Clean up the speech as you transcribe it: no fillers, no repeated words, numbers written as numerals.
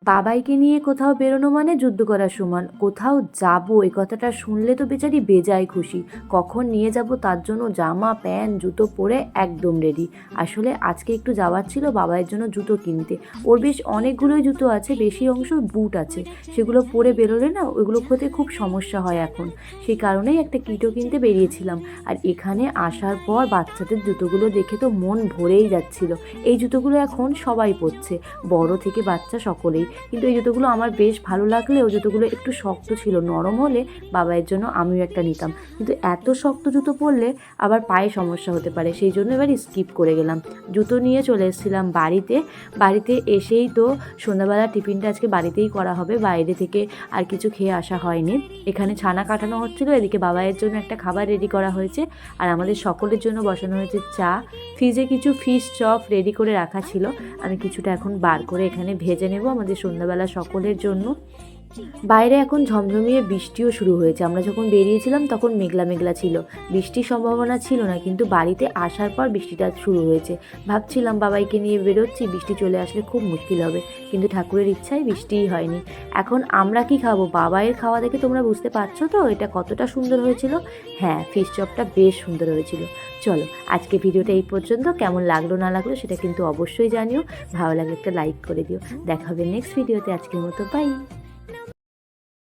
বাবাইকে নিয়ে কোথাও বেরোনো মানে যুদ্ধ করার সমান। কোথাও যাবো এই কথাটা শুনলে তো বেচারি বেজায় খুশি। কখন নিয়ে যাব তার জন্য জামা প্যান্ট জুতো পরে একদম রেডি। আসলে আজকে একটু যাওয়ার ছিল বাবাইয়ের জন্য জুতো কিনতে। ওর বেশ অনেকগুলোই জুতো আছে, বেশি অংশ বুট আছে। সেগুলো পরে বেরোলে না ওইগুলো হতে খুব সমস্যা হয় এখন। সেই কারণেই একটা কিটো কিনতে বেরিয়েছিলাম। আর এখানে আসার পর বাচ্চাদের জুতোগুলো দেখে তো মন ভরেই যাচ্ছিল। এই জুতোগুলো এখন সবাই পরছে, বড় থেকে বাচ্চা সকলেই। কিন্তু এই জুতোগুলো আমার বেশ ভালো লাগলেও জুতোগুলো একটু শক্ত ছিল। নরম হলে বাবাইয়ের জন্য আমিও একটা নিতাম, কিন্তু এত শক্ত জুতো পরলে আবার পায়ে সমস্যা হতে পারে, সেই জন্য এবার স্কিপ করে গেলাম। জুতো নিয়ে চলে এসেছিলাম বাড়িতে এসেই তো সন্ধ্যাবেলা টিফিনটা আজকে বাড়িতেই করা হবে, বাইরে থেকে আর কিছু খেয়ে আসা হয়নি। এখানে ছানা কাটানো হচ্ছিল, এদিকে বাবাইয়ের জন্য একটা খাবার রেডি করা হয়েছে, আর আমাদের সকলের জন্য বসানো হয়েছে চা। ফ্রিজে কিছু ফিশ চপ রেডি করে রাখা ছিল, আমি কিছুটা এখন বার করে এখানে ভেজে নেব আমাদের সন্ধ্যাবেলা সকলের জন্য। বাইরে এখন ঝমঝমিয়ে বৃষ্টিও শুরু হয়েছে। আমরা যখন বেরিয়েছিলাম তখন মেঘলা মেঘলা ছিল, বৃষ্টির সম্ভাবনা ছিল না, কিন্তু বাড়িতে আসার পর বৃষ্টিটা শুরু হয়েছে। ভাবছিলাম বাবাইকে নিয়ে বেরোচ্ছি, বৃষ্টি চলে আসলে খুব মুশকিল হবে, কিন্তু ঠাকুরের ইচ্ছায় বৃষ্টিই হয়নি। এখন আমরা কি খাবো? বাবাইয়ের খাওয়া দেখে তোমরা বুঝতে পারছো তো এটা কতটা সুন্দর হয়েছিল। হ্যাঁ, ফিশ চপটা বেশ সুন্দর হয়েছিল। চলো, আজকে ভিডিওটা এই পর্যন্ত। কেমন লাগলো না লাগলো সেটা কিন্তু অবশ্যই জানিও। ভালো লাগলে একটা লাইক করে দিও। দেখা হবে নেক্সট ভিডিওতে। আজকের মতো বাই।